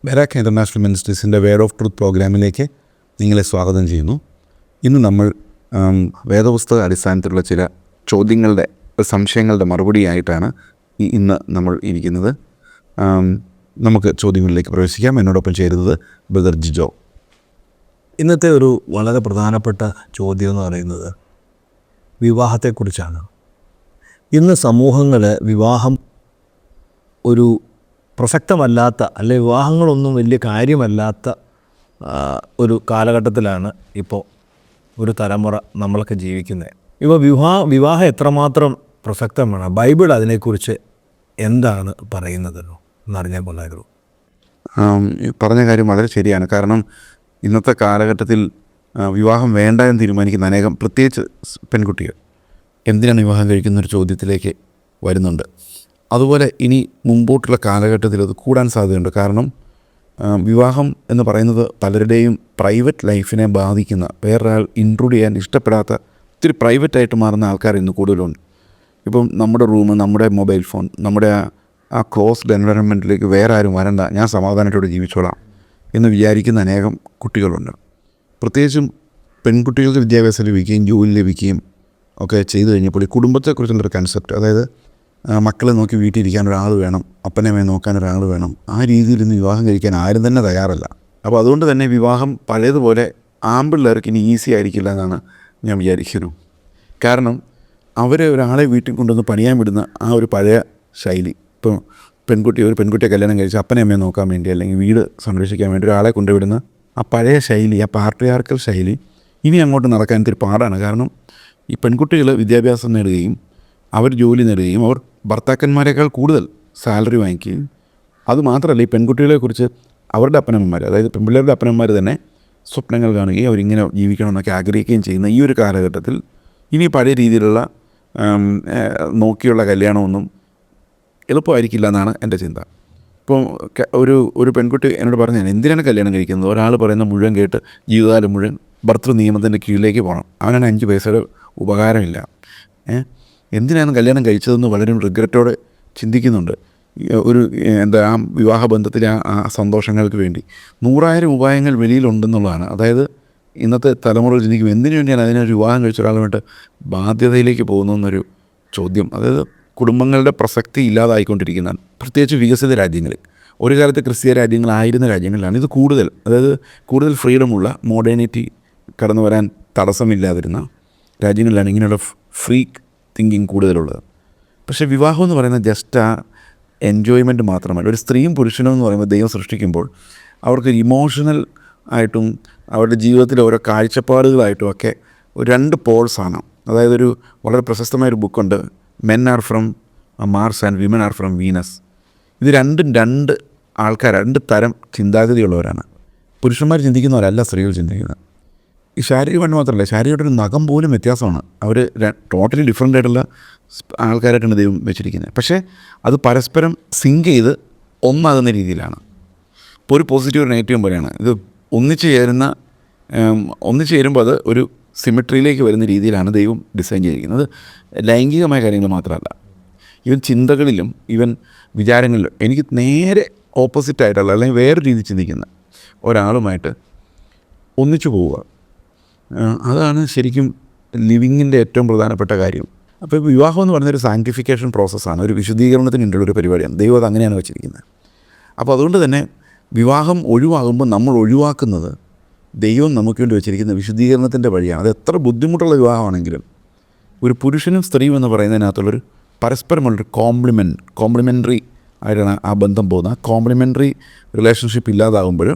ബെരാക്ക് international മിനിസ്ട്രീസിൻ്റെ word of truth പ്രോഗ്രാമിലേക്ക് നിങ്ങളെ സ്വാഗതം ചെയ്യുന്നു. ഇന്ന് നമ്മൾ വേദപുസ്തക അടിസ്ഥാനത്തിലുള്ള ചില ചോദ്യങ്ങളുടെ സംശയങ്ങളുടെ മറുപടിയായിട്ടാണ് ഇന്ന് നമ്മൾ ഇരിക്കുന്നത്. നമുക്ക് ചോദ്യങ്ങളിലേക്ക് പ്രവേശിക്കാം. എന്നോടൊപ്പം ചേരുന്നത് ബ്രദർ ജിജോ. ഇന്നത്തെ ഒരു വളരെ പ്രധാനപ്പെട്ട ചോദ്യം എന്ന് പറയുന്നത് വിവാഹത്തെക്കുറിച്ചാണ്. ഇന്ന് സമൂഹങ്ങൾ വിവാഹം ഒരു പ്രസക്തമല്ലാത്ത അല്ലെ വിവാഹങ്ങളൊന്നും വലിയ കാര്യമല്ലാത്ത ഒരു കാലഘട്ടത്തിലാണ് ഇപ്പോൾ ഒരു തലമുറ നമ്മളൊക്കെ ജീവിക്കുന്നത്. ഇപ്പോൾ വിവാഹം എത്രമാത്രം പ്രസക്തമാണ്, ബൈബിൾ അതിനെക്കുറിച്ച് എന്താണ് പറയുന്നത് എന്നറിഞ്ഞാൽ കൊള്ളായിരുന്നു. പറഞ്ഞ കാര്യം വളരെ ശരിയാണ്. കാരണം ഇന്നത്തെ കാലഘട്ടത്തിൽ വിവാഹം വേണ്ട എന്ന് തീരുമാനിക്കുന്ന അനേകം, പ്രത്യേകിച്ച് പെൺകുട്ടികൾ എന്തിനാണ് വിവാഹം കഴിക്കുന്നൊരു ചോദ്യത്തിലേക്ക് വരുന്നുണ്ട്. അതുപോലെ ഇനി മുമ്പോട്ടുള്ള കാലഘട്ടത്തിൽ അത് കൂടാൻ സാധ്യതയുണ്ട്. കാരണം വിവാഹം എന്ന് പറയുന്നത് പലരുടെയും പ്രൈവറ്റ് ലൈഫിനെ ബാധിക്കുന്ന, വേറൊരാൾ ഇൻട്രൂഡ് ചെയ്യാൻ ഇഷ്ടപ്പെടാത്ത ഒത്തിരി പ്രൈവറ്റായിട്ട് മാറുന്ന ആൾക്കാർ ഇന്ന് കൂടുതലുണ്ട്. ഇപ്പം നമ്മുടെ റൂം, നമ്മുടെ മൊബൈൽ ഫോൺ, നമ്മുടെ ആ ക്ലോസ്ഡ് എൻവയറൺമെൻറ്റിലേക്ക് വേറെ ആരും വരണ്ട, ഞാൻ സമാധാനത്തോടെ ജീവിച്ചോളാം എന്ന് വിചാരിക്കുന്ന അനേകം കുട്ടികളുണ്ട്. പ്രത്യേകിച്ചും പെൺകുട്ടികൾക്ക് വിദ്യാഭ്യാസം ലഭിക്കുകയും ജോലി ലഭിക്കുകയും ഒക്കെ ചെയ്തു കഴിഞ്ഞപ്പോൾ ഈ കുടുംബത്തെക്കുറിച്ചുള്ളൊരു കൺസെപ്റ്റ്, അതായത് മക്കളെ നോക്കി വീട്ടിലിരിക്കാൻ ഒരാൾ വേണം, അപ്പനമ്മയെ നോക്കാൻ ഒരാൾ വേണം, ആ രീതിയിൽ ഇന്ന് വിവാഹം കഴിക്കാൻ ആരും തന്നെ തയ്യാറല്ല. അപ്പോൾ അതുകൊണ്ട് തന്നെ വിവാഹം പഴയതുപോലെ ആൺപിള്ളേർക്ക് ഇനി ഈസി ആയിരിക്കില്ല എന്നാണ് ഞാൻ വിചാരിക്കുന്നു. കാരണം അവർ ഒരാളെ വീട്ടിൽ കൊണ്ടുവന്ന് പണിയാൻ വിടുന്ന ആ ഒരു പഴയ ശൈലി, ഇപ്പോൾ ഒരു പെൺകുട്ടിയെ കല്യാണം കഴിച്ച് അപ്പനെ അമ്മയെ നോക്കാൻ വേണ്ടി അല്ലെങ്കിൽ വീട് സംരക്ഷിക്കാൻ വേണ്ടി ഒരാളെ കൊണ്ടുവിടുന്ന ആ പഴയ ശൈലി, ആ പാട്രിയാർക്കൽ ശൈലി ഇനി അങ്ങോട്ട് നടക്കാൻ ഇത്തിരി പാടാണ്. കാരണം ഈ പെൺകുട്ടികൾ വിദ്യാഭ്യാസം നേടുകയും അവർ ജോലി നേടുകയും അവർ ഭർത്താക്കന്മാരെക്കാൾ കൂടുതൽ സാലറി വാങ്ങിക്കുകയും, അതുമാത്രമല്ല ഈ പെൺകുട്ടികളെക്കുറിച്ച് അവരുടെ അപ്പനമ്മമാർ, അതായത് പെൺപിള്ളേരുടെ അപ്പനമ്മമാർ തന്നെ സ്വപ്നങ്ങൾ കാണുകയും അവരിങ്ങനെ ജീവിക്കണമെന്നൊക്കെ ആഗ്രഹിക്കുകയും ചെയ്യുന്ന ഈ ഒരു കാലഘട്ടത്തിൽ ഇനി പഴയ രീതിയിലുള്ള നോക്കിയുള്ള കല്യാണമൊന്നും എളുപ്പമായിരിക്കില്ല എന്നാണ് എൻ്റെ ചിന്ത. ഇപ്പോൾ ഒരു പെൺകുട്ടി എന്നോട് പറഞ്ഞു, ഞാൻ എന്തിനാണ് കല്യാണം കഴിക്കുന്നത്, ഒരാൾ പറയുന്ന മുഴുവൻ കേട്ട് ജീവിതകാലം മുഴുവൻ ഭർത്തൃ നിയമത്തിൻ്റെ കീഴിലേക്ക് പോകണം, അവനാണ് 5 പൈസയുടെ ഉപകാരമില്ല, എന്തിനാണ് കല്യാണം കഴിച്ചതെന്ന് വളരെ റിഗ്രറ്റോടെ ചിന്തിക്കുന്നുണ്ട്. ആ വിവാഹബന്ധത്തിലെ ആ സന്തോഷങ്ങൾക്ക് വേണ്ടി 100,000 ഉപായങ്ങൾ വെളിയിലുണ്ടെന്നുള്ളതാണ്. അതായത് ഇന്നത്തെ തലമുറ ചിന്തിക്കും, എന്തിനു വേണ്ടിയാണ് അതിനൊരു വിവാഹം കഴിച്ച ഒരാളുമായിട്ട് ബാധ്യതയിലേക്ക് പോകുന്നതെന്നൊരു ചോദ്യം. അതായത് കുടുംബങ്ങളുടെ പ്രസക്തി ഇല്ലാതായിക്കൊണ്ടിരിക്കുന്നതാണ്, പ്രത്യേകിച്ച് വികസിത രാജ്യങ്ങളിൽ. ഒരു കാലത്ത് ക്രിസ്തീയ രാജ്യങ്ങളായിരുന്ന രാജ്യങ്ങളിലാണ് ഇത് കൂടുതൽ ഫ്രീഡമുള്ള, മോഡേണിറ്റി കടന്നു വരാൻ തടസ്സമില്ലാതിരുന്ന രാജ്യങ്ങളിലാണ് ഇങ്ങനെയുള്ള ഫ്രീക്ക് തിങ്കിങ് കൂടുതലുള്ളത്. പക്ഷേ വിവാഹം എന്ന് പറയുന്നത് ജസ്റ്റ് ആ എൻജോയ്മെൻറ്റ് മാത്രമല്ല. ഒരു സ്ത്രീയും പുരുഷനും എന്ന് പറയുമ്പോൾ ദൈവം സൃഷ്ടിക്കുമ്പോൾ അവർക്ക് ഇമോഷണൽ ആയിട്ടും അവരുടെ ജീവിതത്തിലെ ഓരോ കാഴ്ചപ്പാടുകളായിട്ടും ഒക്കെ 2 പോൾസാണ്. അതായത് ഒരു വളരെ പ്രശസ്തമായൊരു ബുക്കുണ്ട്, men are from Mars and women are from Venus. ഇത് രണ്ടും 2 ആൾക്കാർ, 2 തരം ചിന്താഗതിയുള്ളവരാണ്. പുരുഷന്മാർ ചിന്തിക്കുന്നവരല്ല സ്ത്രീകൾ ചിന്തിക്കുന്നത്. ഈ ശാരീരികമായിട്ട് മാത്രമല്ല, ശാരീരികമായിട്ടൊരു നഖം പോലും വ്യത്യാസമാണ്. അവർ ടോട്ടലി ഡിഫറെൻ്റ് ആയിട്ടുള്ള ആൾക്കാരായിട്ടാണ് ദൈവം വെച്ചിരിക്കുന്നത്. പക്ഷേ അത് പരസ്പരം സിങ്ക് ചെയ്ത് ഒന്നാകുന്ന രീതിയിലാണ്. ഇപ്പോൾ ഒരു പോസിറ്റീവ് ഒരു നെഗറ്റീവും പോലെയാണ്. ഇത് ഒന്നിച്ച് ചേരുമ്പോൾ അത് ഒരു സിമെട്രിയിലേക്ക് വരുന്ന രീതിയിലാണ് ദൈവം ഡിസൈൻ ചെയ്തിരിക്കുന്നത്. ലൈംഗികമായ കാര്യങ്ങൾ മാത്രമല്ല, ഈവൻ ചിന്തകളിലും ഈവൻ വിചാരങ്ങളിലും എനിക്ക് നേരെ ഓപ്പോസിറ്റായിട്ടുള്ള അല്ലെങ്കിൽ വേറെ രീതി ചിന്തിക്കുന്ന ഒരാളുമായിട്ട് ഒന്നിച്ചു പോവുക, അതാണ് ശരിക്കും ലിവിങ്ങിൻ്റെ ഏറ്റവും പ്രധാനപ്പെട്ട കാര്യം. അപ്പോൾ വിവാഹം എന്ന് പറയുന്നൊരു സാങ്ക്ടിഫിക്കേഷൻ പ്രോസസ്സാണ്, ഒരു വിശുദ്ധീകരണത്തിനുള്ള ഒരു പരിപാടിയാണ്. ദൈവം അത് അങ്ങനെയാണ് വെച്ചിരിക്കുന്നത്. അപ്പോൾ അതുകൊണ്ട് തന്നെ വിവാഹം ഒഴിവാകുമ്പോൾ നമ്മൾ ഒഴിവാക്കുന്നത് ദൈവം നമുക്ക് വേണ്ടി വെച്ചിരിക്കുന്ന വിശുദ്ധീകരണത്തിൻ്റെ വഴിയാണ്. അത് എത്ര ബുദ്ധിമുട്ടുള്ള വിവാഹമാണെങ്കിലും ഒരു പുരുഷനും സ്ത്രീയും എന്ന് പറയുന്നതിനകത്തുള്ളൊരു പരസ്പരമുള്ളൊരു കോംപ്ലിമെൻ്ററി ആയിട്ടാണ് ആ ബന്ധം പോകുന്നത്. ആ കോംപ്ലിമെൻ്ററി റിലേഷൻഷിപ്പ് ഇല്ലാതാകുമ്പോൾ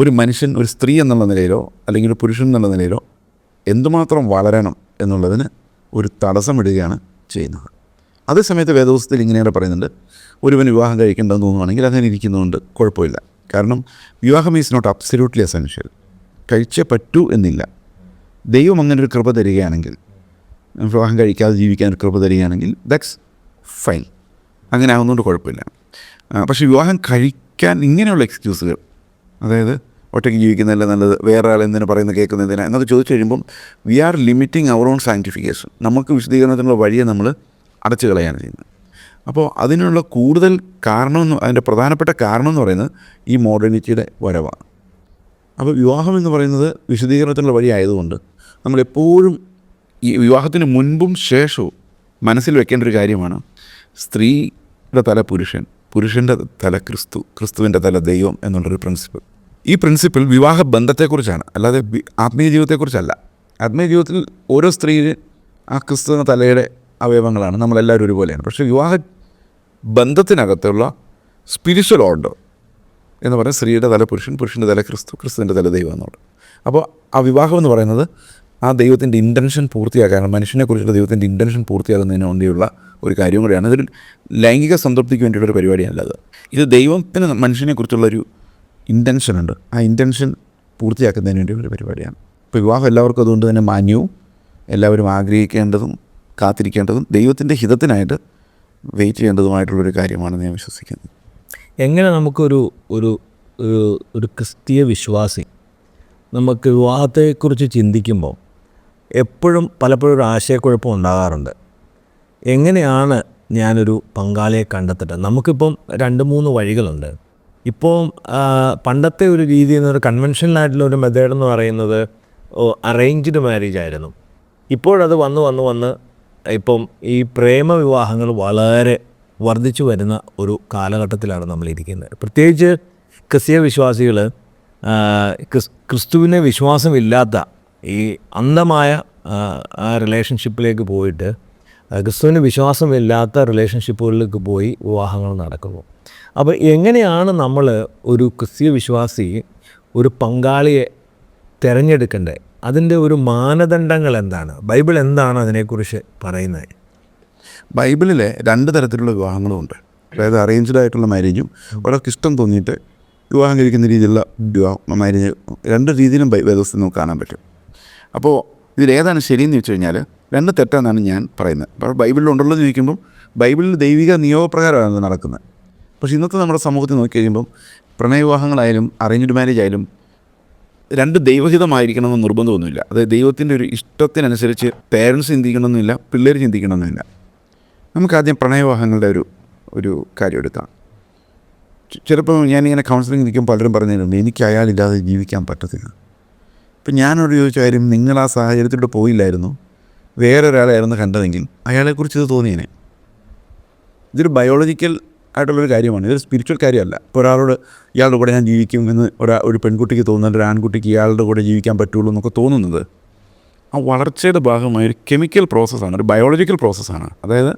ഒരു മനുഷ്യൻ, ഒരു സ്ത്രീ എന്നുള്ള നിലയിലോ അല്ലെങ്കിൽ ഒരു പുരുഷൻ എന്നുള്ള നിലയിലോ എന്തുമാത്രം വളരണം എന്നുള്ളതിന് ഒരു തടസ്സമിടുകയാണ് ചെയ്യുന്നത്. അതേസമയത്ത് വേദപുസ്തകത്തിൽ ഇങ്ങനെയാണ് പറയുന്നുണ്ട്, ഒരുവൻ വിവാഹം കഴിക്കേണ്ടതെന്ന് തോന്നുകയാണെങ്കിൽ അങ്ങനെ ഇരിക്കുന്നതുകൊണ്ട് കുഴപ്പമില്ല. കാരണം വിവാഹം ഈസ് നോട്ട് അബ്സല്യൂട്ട്ലി എസെൻഷ്യൽ, കഴിച്ചേ പറ്റൂ എന്നില്ല. ദൈവം അങ്ങനെ ഒരു കൃപ തരികയാണെങ്കിൽ, വിവാഹം കഴിക്കാതെ ജീവിക്കാൻ ഒരു കൃപ തരികയാണെങ്കിൽ ദാറ്റ്സ് ഫൈൻ, അങ്ങനെ ആകുന്നതുകൊണ്ട് കുഴപ്പമില്ല. പക്ഷേ വിവാഹം കഴിക്കാൻ ഇങ്ങനെയുള്ള എക്സ്ക്യൂസുകൾ, അതായത് ഒറ്റയ്ക്ക് ജീവിക്കുന്നതല്ല നല്ലത്, വേറെ ആൾ എന്തിനു പറയുന്നത് കേൾക്കുന്നതിന് എന്നൊക്കെ ചോദിച്ചു കഴിയുമ്പം we are limiting our own sanctification. നമുക്ക് വിശദീകരണത്തിനുള്ള വഴിയെ നമ്മൾ അടച്ചു കളയാണ് ചെയ്യുന്നത്. അപ്പോൾ അതിനുള്ള കൂടുതൽ കാരണമെന്ന് അതിൻ്റെ പ്രധാനപ്പെട്ട കാരണം എന്ന് പറയുന്നത് ഈ മോഡേണിറ്റിയുടെ വരവാണ്. അപ്പോൾ വിവാഹം എന്ന് പറയുന്നത് വിശദീകരണത്തിനുള്ള വഴി ആയതുകൊണ്ട് നമ്മളെപ്പോഴും ഈ വിവാഹത്തിന് മുൻപും ശേഷവും മനസ്സിൽ വെക്കേണ്ട ഒരു കാര്യമാണ് സ്ത്രീയുടെ തല പുരുഷൻ, പുരുഷൻ്റെ തല ക്രിസ്തു, ക്രിസ്തുവിൻ്റെ തല ദൈവം എന്നുള്ളൊരു പ്രിൻസിപ്പിൾ. ഈ പ്രിൻസിപ്പിൾ വിവാഹ ബന്ധത്തെക്കുറിച്ചാണ്, അല്ലാതെ ആത്മീയ ജീവിതത്തെക്കുറിച്ചല്ല. ആത്മീയ ജീവിതത്തിൽ ഓരോ സ്ത്രീയും ആ ക്രിസ്തുവിൻ്റെ തലയുടെ അവയവങ്ങളാണ്, നമ്മളെല്ലാവരും ഒരുപോലെയാണ്. പക്ഷേ വിവാഹ ബന്ധത്തിനകത്തുള്ള സ്പിരിച്വൽ ഓർഡർ എന്ന് പറയുന്നത് സ്ത്രീയുടെ തല പുരുഷൻ, പുരുഷൻ്റെ തല ക്രിസ്തു, ക്രിസ്തുവിൻ്റെ തല ദൈവം എന്നുള്ളത്. അപ്പോൾ ആ വിവാഹം എന്ന് പറയുന്നത് ആ ദൈവത്തിൻ്റെ ഇൻറ്റൻഷൻ പൂർത്തിയാക്കാനാണ്, മനുഷ്യനെക്കുറിച്ചുള്ള ദൈവത്തിൻ്റെ ഇൻറ്റൻഷൻ പൂർത്തിയാക്കുന്നതിന് വേണ്ടിയുള്ള ഒരു കാര്യം കൂടിയാണ്. ഇതൊരു ലൈംഗിക സംതൃപ്തിക്ക് വേണ്ടിയുള്ളൊരു പരിപാടിയല്ല അത്. ഇത് ദൈവത്തിന് മനുഷ്യനെക്കുറിച്ചുള്ളൊരു ഇൻറ്റൻഷനുണ്ട്, ആ ഇൻറ്റൻഷൻ പൂർത്തിയാക്കുന്നതിന് വേണ്ടിയുള്ളൊരു പരിപാടിയാണ്. ഇപ്പോൾ വിവാഹം എല്ലാവർക്കും അതുകൊണ്ട് തന്നെ മാന്യവും എല്ലാവരും ആഗ്രഹിക്കേണ്ടതും കാത്തിരിക്കേണ്ടതും ദൈവത്തിൻ്റെ ഹിതത്തിനായിട്ട് വെയിറ്റ് ചെയ്യേണ്ടതുമായിട്ടുള്ളൊരു കാര്യമാണെന്ന് ഞാൻ വിശ്വസിക്കുന്നത്. എങ്ങനെ നമുക്കൊരു ഒരു ഒരു ക്രിസ്തീയ വിശ്വാസി നമുക്ക് വിവാഹത്തെക്കുറിച്ച് ചിന്തിക്കുമ്പോൾ പലപ്പോഴും ഒരു ആശയക്കുഴപ്പം ഉണ്ടാകാറുണ്ട്. എങ്ങനെയാണ് ഞാനൊരു പങ്കാളിയെ കണ്ടെത്തട്ടെ? നമുക്കിപ്പം 2-3 വഴികളുണ്ട്. ഇപ്പോൾ പണ്ടത്തെ ഒരു രീതി എന്നൊരു കൺവെൻഷനലായിട്ടുള്ള ഒരു മെത്തേഡ് എന്ന് പറയുന്നത് അറേഞ്ച്ഡ് മാരേജ് ആയിരുന്നു. ഇപ്പോഴത് വന്ന് ഇപ്പം ഈ പ്രേമവിവാഹങ്ങൾ വളരെ വർദ്ധിച്ചു വരുന്ന ഒരു കാലഘട്ടത്തിലാണ് നമ്മളിരിക്കുന്നത്. പ്രത്യേകിച്ച് ക്രിസ്തീയ വിശ്വാസികൾ ക്രിസ്തുവിനെ വിശ്വാസമില്ലാത്ത ഈ അന്ധമായ ആ റിലേഷൻഷിപ്പിലേക്ക് പോയിട്ട് ക്രിസ്തുവിന് വിശ്വാസമില്ലാത്ത റിലേഷൻഷിപ്പുകളിലേക്ക് പോയി വിവാഹങ്ങൾ നടക്കുന്നു. അപ്പോൾ എങ്ങനെയാണ് നമ്മൾ ഒരു ക്രിസ്തീയ വിശ്വാസി ഒരു പങ്കാളിയെ തിരഞ്ഞെടുക്കേണ്ടത്? അതിൻ്റെ ഒരു മാനദണ്ഡങ്ങൾ എന്താണ്? ബൈബിൾ എന്താണ് അതിനെക്കുറിച്ച് പറയുന്നത്? ബൈബിളിലെ 2 തരത്തിലുള്ള വിവാഹങ്ങളുമുണ്ട്. അതായത് അറേഞ്ച്ഡ് ആയിട്ടുള്ള മാരേജും ഒരാൾക്ക് ഇഷ്ടം തോന്നിയിട്ട് വിവാഹം കഴിക്കുന്ന രീതിയിലുള്ള മാരേജ്, 2 രീതിയിലും വേദപുസ്തകത്തിൽ നമുക്ക് കാണാൻ പറ്റും. അപ്പോൾ ഇതിലേതാണ് ശരിയെന്ന് വെച്ച് കഴിഞ്ഞാൽ 2 തെറ്റാണെന്നാണ് ഞാൻ പറയുന്നത്. അപ്പോൾ ബൈബിളിലുണ്ടല്ലോ ചോദിക്കുമ്പം ബൈബിളിൽ ദൈവിക നിയമപ്രകാരമാണ് നടക്കുന്നത്. പക്ഷേ ഇന്നത്തെ നമ്മുടെ സമൂഹത്തിൽ നോക്കി കഴിയുമ്പം പ്രണയവിവാഹങ്ങളായാലും അറേഞ്ച്ഡ് മാരേജ് ആയാലും 2 ദൈവഹിതമായിരിക്കണമെന്ന് നിർബന്ധമൊന്നുമില്ല. അതായത് ദൈവത്തിൻ്റെ ഒരു ഇഷ്ടത്തിനനുസരിച്ച് പേരൻസ് ചിന്തിക്കണമെന്നില്ല, പിള്ളേർ ചിന്തിക്കണമെന്നില്ല. നമുക്കാദ്യം പ്രണയവിവാഹങ്ങളുടെ ഒരു കാര്യം എടുക്കാം. ചിലപ്പോൾ ഞാനിങ്ങനെ കൗൺസിലിംഗ് നിൽക്കുമ്പോൾ പലരും പറഞ്ഞിട്ടുണ്ട് എനിക്ക് അയാളില്ലാതെ ജീവിക്കാൻ പറ്റത്തില്ല. ഇപ്പം ഞാനോട് ചോദിച്ച കാര്യം, നിങ്ങൾ ആ സാഹചര്യത്തിലൂടെ പോയില്ലായിരുന്നു, വേറൊരാളായിരുന്നു കണ്ടതെങ്കിൽ അയാളെക്കുറിച്ച് ഇത് തോന്നിയേനെ. ഇതൊരു ബയോളജിക്കൽ ആയിട്ടുള്ളൊരു കാര്യമാണ്, ഇതൊരു സ്പിരിച്വൽ കാര്യമല്ല. ഇപ്പോൾ ഒരാളോട് ഇയാളുടെ കൂടെ ഞാൻ ജീവിക്കും എന്ന് ഒരു പെൺകുട്ടിക്ക് തോന്നുന്നുണ്ട്, ഒരു ആൺകുട്ടിക്ക് ഇയാളുടെ കൂടെ ജീവിക്കാൻ പറ്റുള്ളൂ എന്നൊക്കെ തോന്നുന്നത് ആ വളർച്ചയുടെ ഭാഗമായ ഒരു കെമിക്കൽ പ്രോസസ്സാണ്, ഒരു ബയോളജിക്കൽ പ്രോസസ്സാണ്. അതായത്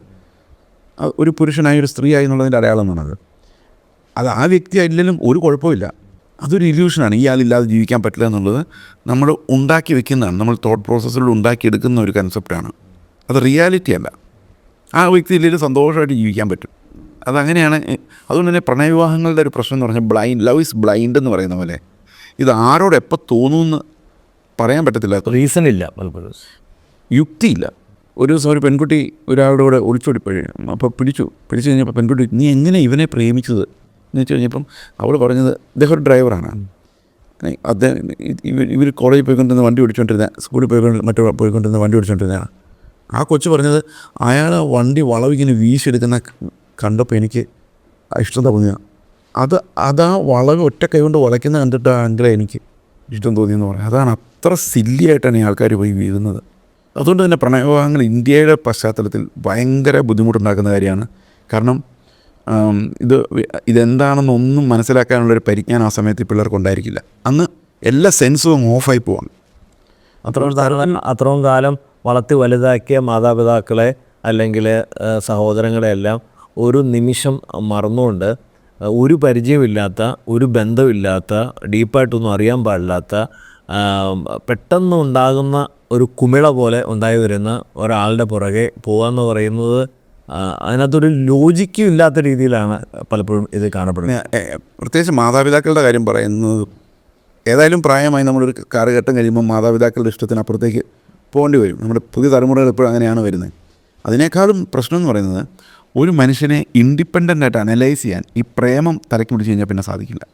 ഒരു പുരുഷനായി ഒരു സ്ത്രീയായി എന്നുള്ളതിൻ്റെ അടയാളമാണത്. അത് ആ വ്യക്തി ആയില്ലെങ്കിലും ഒരു കുഴപ്പമില്ല, അതൊരു ഇല്യൂഷനാണ്. ഇയാളില്ലാതെ ജീവിക്കാൻ പറ്റില്ല എന്നുള്ളത് നമ്മൾ ഉണ്ടാക്കി വെക്കുന്നതാണ്, നമ്മൾ തോട്ട് പ്രോസസ്സിലൂടെ ഉണ്ടാക്കിയെടുക്കുന്ന ഒരു കൺസെപ്റ്റാണ്. അത് റിയാലിറ്റി അല്ല. ആ വ്യക്തി ഇല്ലെങ്കിൽ സന്തോഷമായിട്ട് ജീവിക്കാൻ പറ്റും, അതങ്ങനെയാണ്. അതുകൊണ്ട് തന്നെ പ്രണയവിവാഹങ്ങളുടെ ഒരു പ്രശ്നം എന്ന് പറഞ്ഞാൽ ലവ് ഈസ് ബ്ലൈൻഡ് എന്ന് പറയുന്ന പോലെ ഇത് ആരോട് എപ്പോൾ തോന്നുമെന്ന് പറയാൻ പറ്റത്തില്ല. റീസൺ ഇല്ല, പലപ്പോഴും യുക്തിയില്ല. ഒരു ദിവസം ഒരു പെൺകുട്ടി ഒരാളുടെ കൂടെ ഒളിച്ചോടിപ്പോയി. അപ്പോൾ പിടിച്ചു കഴിഞ്ഞപ്പോൾ പെൺകുട്ടി നീ എങ്ങനെ ഇവനെ പ്രേമിച്ചത് എന്ന് വെച്ച് കഴിഞ്ഞപ്പം അവൾ പറഞ്ഞത് ഇദ്ദേഹം ഒരു ഡ്രൈവറാണ്, അദ്ദേഹം ഇവർ കോളേജിൽ പോയിക്കൊണ്ടിരുന്ന വണ്ടി ഓടിച്ചുകൊണ്ടിരുന്ന, സ്കൂളിൽ പോയിക്കൊണ്ടിരുന്ന വണ്ടി ഓടിച്ചുകൊണ്ടിരുന്നതാണ്. ആ കൊച്ചു പറഞ്ഞത് അയാൾ വണ്ടി വളവിങ്ങനെ വീശിയെടുക്കുന്ന കണ്ടപ്പോൾ എനിക്ക് ഇഷ്ടം തോന്നിയ അതാ വളവ് ഒറ്റ കൈ കൊണ്ട് വളയ്ക്കുന്ന കണ്ടിട്ടാണെങ്കിലേ എനിക്ക് ഇഷ്ടം തോന്നിയെന്ന് പറയാം. അതാണ് അത്ര സില്ലിയായിട്ടാണ് ഈ ആൾക്കാർ പോയി വീഴുന്നത്. അതുകൊണ്ട് തന്നെ പ്രണയവിവാഹങ്ങൾ ഇന്ത്യയുടെ പശ്ചാത്തലത്തിൽ ഭയങ്കര ബുദ്ധിമുട്ടുണ്ടാക്കുന്ന കാര്യമാണ്. കാരണം ഇതെന്താണെന്നൊന്നും മനസ്സിലാക്കാനുള്ളൊരു പരിജ്ഞാനം ആ സമയത്ത് പിള്ളേർക്ക് ഉണ്ടായിരിക്കില്ല. അന്ന് എല്ലാ സെൻസും ഓഫായി പോവാണ്. അത്രയും കാലം വളർത്തി വലുതാക്കിയ മാതാപിതാക്കളെ അല്ലെങ്കിൽ സഹോദരങ്ങളെല്ലാം ഒരു നിമിഷം മറന്നുകൊണ്ട് ഒരു പരിചയമില്ലാത്ത, ഒരു ബന്ധമില്ലാത്ത, ഡീപ്പായിട്ടൊന്നും അറിയാൻ പാടില്ലാത്ത, പെട്ടെന്ന് ഉണ്ടാകുന്ന ഒരു കുമിള പോലെ ഉണ്ടായി വരുന്ന ഒരാളുടെ പുറകെ പോകാമെന്ന് പറയുന്നത് അതിനകത്തൊരു ലോജിക്കും ഇല്ലാത്ത രീതിയിലാണ് പലപ്പോഴും ഇത് കാണപ്പെടുന്നത്. പ്രത്യേകിച്ച് മാതാപിതാക്കളുടെ കാര്യം പറയുന്നത്, ഏതായാലും പ്രായമായി നമ്മളൊരു കാലഘട്ടം കഴിയുമ്പോൾ മാതാപിതാക്കളുടെ ഇഷ്ടത്തിനപ്പുറത്തേക്ക് പോകേണ്ടി വരും. നമ്മുടെ പുതിയ തലമുറകൾ എപ്പോഴും അങ്ങനെയാണ് വരുന്നത്. അതിനേക്കാളും പ്രശ്നം എന്ന് പറയുന്നത് ഒരു മനുഷ്യനെ ഇൻഡിപെൻഡൻ്റായിട്ട് അനലൈസ് ചെയ്യാൻ ഈ പ്രേമം തലയ്ക്ക് പിടിച്ച് കഴിഞ്ഞാൽ പിന്നെ സാധിക്കില്ല.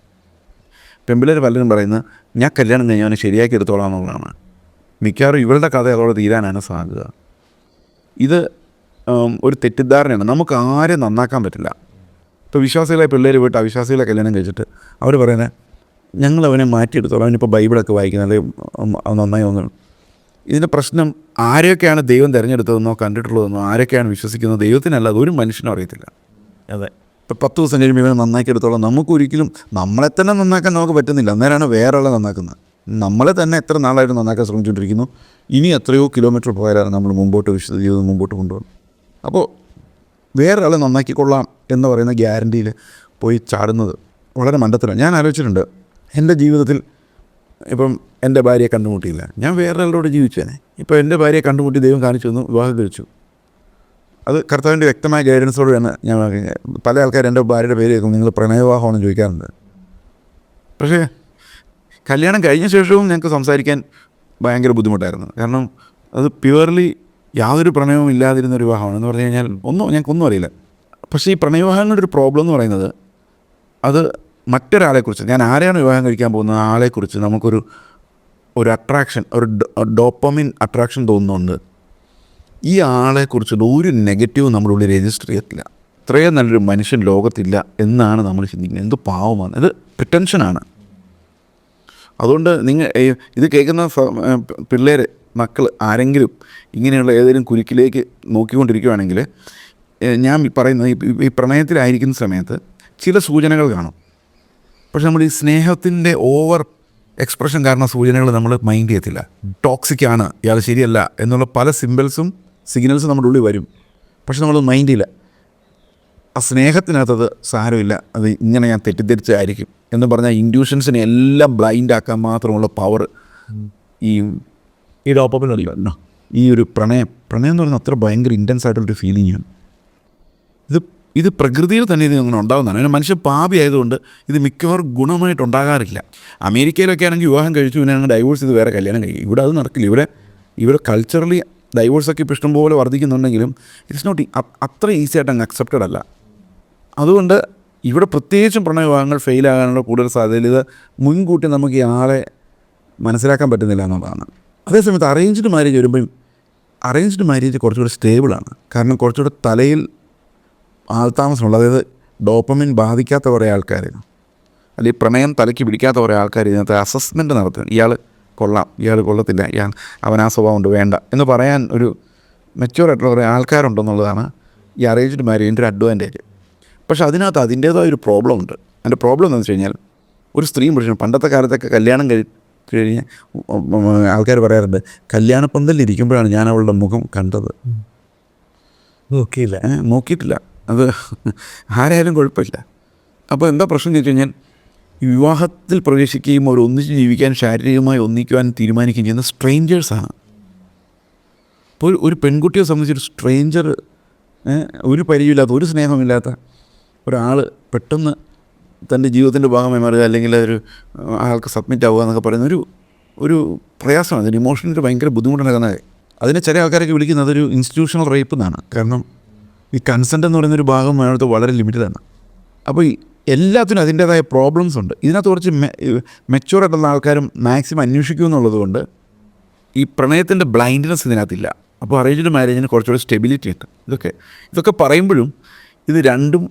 പെമ്പിള്ളേർ പലരും പറയുന്നത് ഞാൻ കല്യാണം കഴിഞ്ഞാൽ അവനെ ശരിയാക്കി എടുത്തോളാം എന്നുള്ളതാണ്. മിക്കവാറും ഇവരുടെ കഥ അതോടെ തീരാനാണ് സാധ്യത. ഇത് ഒരു തെറ്റിദ്ധാരണയാണ്. നമുക്ക് ആരെയും നന്നാക്കാൻ പറ്റില്ല. ഇപ്പോൾ വിശ്വാസികളെ പിള്ളേർ പോയിട്ട് അവിശ്വാസികളെ കല്യാണം കഴിച്ചിട്ട് അവർ പറയുന്നത് ഞങ്ങളവനെ മാറ്റിയെടുത്തോളാം, അവനിപ്പോൾ ബൈബിളൊക്കെ വായിക്കുന്നത് നന്നായി തോന്നുന്നു. ഇതിൻ്റെ പ്രശ്നം ആരെയൊക്കെയാണ് ദൈവം തിരഞ്ഞെടുത്തതെന്നോ കണ്ടിട്ടുള്ളതെന്നോ ആരൊക്കെയാണ് വിശ്വസിക്കുന്നത് ദൈവത്തിനല്ല, അതൊരു മനുഷ്യനും അറിയത്തില്ല. അതെ. ഇപ്പോൾ 10 ദിവസം കഴിയുമ്പോൾ ഇവനെ നന്നാക്കിയെടുത്തോളം നമുക്കൊരിക്കലും നമ്മളെ തന്നെ നന്നാക്കാൻ നമുക്ക് പറ്റുന്നില്ല. അന്നേരമാണ് വേറെ ആളെ നന്നാക്കുന്നത്. നമ്മളെ തന്നെ എത്ര നാളായിട്ട് നന്നാക്കാൻ ശ്രമിച്ചുകൊണ്ടിരിക്കുന്നു. ഇനി എത്രയോ കിലോമീറ്റർ പോയാലാണ് നമ്മൾ മുമ്പോട്ട് വിശുദ്ധ ജീവിതം മുമ്പോട്ട് കൊണ്ടുപോകുന്നത്. അപ്പോൾ വേറെ ആളെ നന്നാക്കിക്കൊള്ളാം എന്ന് പറയുന്ന ഗ്യാരണ്ടിയിൽ പോയി ചാടുന്നത് വളരെ മണ്ടത്തരമാണ്. ഞാൻ ആലോചിച്ചിട്ടുണ്ട്, എൻ്റെ ജീവിതത്തിൽ ഇപ്പം എൻ്റെ ഭാര്യയെ കണ്ടുമുട്ടിയില്ല, ഞാൻ വേറൊരാളോട് ജീവിച്ചേനെ. ഇപ്പോൾ എൻ്റെ ഭാര്യയെ കണ്ടുമുട്ടി ദൈവം കാണിച്ചു തന്നു, വിവാഹം കഴിച്ചു. അത് കർത്താവിൻ്റെ വ്യക്തമായ ഗൈഡൻസോടെയാണ് ഞാൻ. പല ആൾക്കാർ എൻ്റെ ഭാര്യയുടെ പേര് കേൾക്കും, നിങ്ങൾ പ്രണയവിവാഹമാണെന്ന് ചോദിക്കാറുണ്ട്. പക്ഷേ കല്യാണം കഴിഞ്ഞ ശേഷവും ഞങ്ങൾക്ക് സംസാരിക്കാൻ ഭയങ്കര ബുദ്ധിമുട്ടായിരുന്നു. കാരണം അത് പ്യുവർലി യാതൊരു പ്രണയവും ഇല്ലാതിരുന്നൊരു വിവാഹമാണ്. എന്ന് പറഞ്ഞു കഴിഞ്ഞാൽ ഞങ്ങൾക്കൊന്നും അറിയില്ല. പക്ഷേ ഈ പ്രണയവിവാഹങ്ങളുടെ ഒരു പ്രോബ്ലം എന്ന് പറയുന്നത്, അത് മറ്റൊരാളെക്കുറിച്ച്, ഞാൻ ആരെയാണ് വിവാഹം കഴിക്കാൻ പോകുന്നത് ആ ആളെക്കുറിച്ച് നമുക്കൊരു അട്രാക്ഷൻ, ഒരു ഡോപ്പമിൻ അട്രാക്ഷൻ തോന്നുന്നുണ്ട്. ഈ ആളെക്കുറിച്ചുള്ള ഒരു നെഗറ്റീവും നമ്മുടെ ഉള്ളിൽ രജിസ്റ്റർ ചെയ്യത്തില്ല. ഇത്രയും നല്ലൊരു മനുഷ്യൻ ലോകത്തില്ല എന്നാണ് നമ്മൾ ചിന്തിക്കുന്നത്. എന്ത് പാവമാണ്, ഇത് പ്രിറ്റൻഷനാണ്. അതുകൊണ്ട് ഇത് കേൾക്കുന്ന പിള്ളേർ, മക്കൾ ആരെങ്കിലും ഇങ്ങനെയുള്ള ഏതെങ്കിലും കുരുക്കിലേക്ക് നോക്കിക്കൊണ്ടിരിക്കുകയാണെങ്കിൽ, ഞാൻ പറയുന്നത് ഈ പ്രണയത്തിലായിരിക്കുന്ന സമയത്ത് ചില സൂചനകൾ കാണും. പക്ഷെ നമ്മൾ ഈ സ്നേഹത്തിൻ്റെ ഓവർ എക്സ്പ്രഷൻ കാരണം സൂചനകൾ നമ്മൾ മൈൻഡ് ചെയ്യത്തില്ല. ടോക്സിക്കാണ്, ഇയാൾ ശരിയല്ല എന്നുള്ള പല സിഗ്നൽസും നമ്മുടെ ഉള്ളിൽ വരും. പക്ഷെ നമ്മൾ മൈൻഡ് ചെയ്യില്ല. ആ സ്നേഹത്തിനകത്തത് സാരമില്ല, അത് ഇങ്ങനെ ഞാൻ തെറ്റിദ്ധരിച്ചായിരിക്കും എന്ന് പറഞ്ഞാൽ ഇൻഡ്യൂഷൻസിനെ എല്ലാം ബ്ലൈൻഡ് ആക്കാൻ മാത്രമുള്ള പവർ ഈ ഡോപ്പമിനുണ്ടല്ലോ. ഈ ഒരു പ്രണയം എന്ന് പറയുന്നത് അത്ര ഭയങ്കര ഇൻറ്റൻസ് ആയിട്ടുള്ളൊരു ഫീലിംഗാണ്. ഇത് പ്രകൃതിയിൽ തന്നെ ഇത് അങ്ങനെ ഉണ്ടാകുന്നതാണ്. അതിന് മനുഷ്യൻ പാപി ആയതുകൊണ്ട് ഇത് മിക്കവാറും ഗുണമായിട്ടുണ്ടാകാറില്ല. അമേരിക്കയിലൊക്കെ ആണെങ്കിൽ വിവാഹം കഴിച്ചു പിന്നെ അങ്ങ് ഡൈവോഴ്സ് ചെയ്ത് വേറെ കല്യാണം കഴിക്കും. ഇവിടെ അത് നടക്കില്ല. ഇവിടെ കൾച്ചറലി ഡൈവോഴ്സൊക്കെ ഇപ്പോൾ ഇഷ്ടംപോലെ വർദ്ധിക്കുന്നുണ്ടെങ്കിലും ഇറ്റ്സ് നോട്ട് അത്ര ഈസി ആയിട്ട് അങ്ങ് അക്സെപ്റ്റഡ് അല്ല. അതുകൊണ്ട് ഇവിടെ പ്രത്യേകിച്ചും പ്രണയവിവാഹങ്ങൾ ഫെയിലാകാനുള്ള കൂടുതൽ സാധ്യത ഇത് മുൻകൂട്ടി നമുക്ക് ഈ ആളെ മനസ്സിലാക്കാൻ പറ്റുന്നില്ല എന്നുള്ളതാണ്. അതേസമയത്ത് അറേഞ്ച്ഡ് മാരേജ് വരുമ്പം അറേഞ്ച്ഡ് മാരേജ് കുറച്ചുകൂടി സ്റ്റേബിളാണ്. കാരണം കുറച്ചുകൂടെ തലയിൽ ആൾതാമസമുള്ള, അതായത് ഡോപ്പമിൻ ബാധിക്കാത്ത കുറേ ആൾക്കാർ, അല്ലെങ്കിൽ പ്രണയം തലയ്ക്ക് പിടിക്കാത്ത കുറേ ആൾക്കാർ ഇതിനകത്ത് അസസ്മെൻറ്റ് നടത്തും. ഇയാൾ കൊള്ളാം, ഇയാൾ കൊള്ളത്തില്ല, അവൻ ആ സ്വഭാവം ഉണ്ട്, വേണ്ട എന്ന് പറയാൻ ഒരു മെച്യൂറായിട്ടുള്ള കുറേ ആൾക്കാരുണ്ടെന്നുള്ളതാണ് ഈ അറേഞ്ച്ഡ് മാരേജിൻ്റെ ഒരു അഡ്വാൻറ്റേജ്. പക്ഷേ അതിനകത്ത് അതിൻ്റേതായ ഒരു പ്രോബ്ലം ഉണ്ട്. അതിൻ്റെ പ്രോബ്ലം എന്താണെന്ന് വെച്ച് കഴിഞ്ഞാൽ, ഒരു സ്ത്രീയും പുരുഷനും പണ്ടത്തെ കാലത്തൊക്കെ കല്യാണം കഴിഞ്ഞ് ആൾക്കാർ പറയാറുണ്ട്, കല്യാണപ്പന്തലിരിക്കുമ്പോഴാണ് ഞാൻ അവളുടെ മുഖം കണ്ടത്. നോക്കിയിട്ടില്ല, അത് ആരായാലും കുഴപ്പമില്ല. അപ്പോൾ എന്താ പ്രശ്നം എന്ന് വെച്ച് കഴിഞ്ഞാൽ, ഈ വിവാഹത്തിൽ പ്രവേശിക്കുകയും അവർ ഒന്നിച്ച് ജീവിക്കാൻ ശാരീരികമായി ഒന്നിക്കുവാൻ തീരുമാനിക്കുകയും ചെയ്യുന്ന സ്ട്രേഞ്ചേഴ്സാണ്. അപ്പോൾ ഒരു പെൺകുട്ടിയെ സംബന്ധിച്ചൊരു സ്ട്രേഞ്ചർ, ഒരു പരിചയമില്ലാത്ത, ഒരു സ്നേഹമില്ലാത്ത ഒരാൾ പെട്ടെന്ന് തൻ്റെ ജീവിതത്തിൻ്റെ ഭാഗമായി മാറുക, അല്ലെങ്കിൽ ഒരു ആൾക്ക് സബ്മിറ്റ് ആവുക എന്നൊക്കെ പറയുന്ന ഒരു പ്രയാസമാണ്. അതിന് ഇമോഷണലി ഭയങ്കര ബുദ്ധിമുട്ടുണ്ടാകുന്നത്. അതിനെ ചില ആൾക്കാരൊക്കെ വിളിക്കുന്നത് ഒരു ഇൻസ്റ്റിറ്റ്യൂഷണൽ റേപ്പ് എന്നാണ്. കാരണം ഈ കൺസെൻ്റ് എന്ന് പറയുന്നൊരു ഭാഗം അതിനകത്ത് വളരെ ലിമിറ്റഡാണ്. അപ്പോൾ എല്ലാത്തിനും അതിൻ്റേതായ പ്രോബ്ലംസ് ഉണ്ട്. ഇതിനകത്ത് കുറച്ച് മെച്യൂറായിട്ടുള്ള ആൾക്കാരും മാക്സിമം അന്വേഷിക്കും എന്നുള്ളത് കൊണ്ട് ഈ പ്രണയത്തിൻ്റെ ബ്ലൈൻഡ്നെസ് ഇതിനകത്തില്ല. അപ്പോൾ അറേഞ്ച്ഡ് മാരേജിന് കുറച്ചുകൂടി സ്റ്റെബിലിറ്റി ഉണ്ട്. ഇതൊക്കെ പറയുമ്പോഴും ഇത് രണ്ടും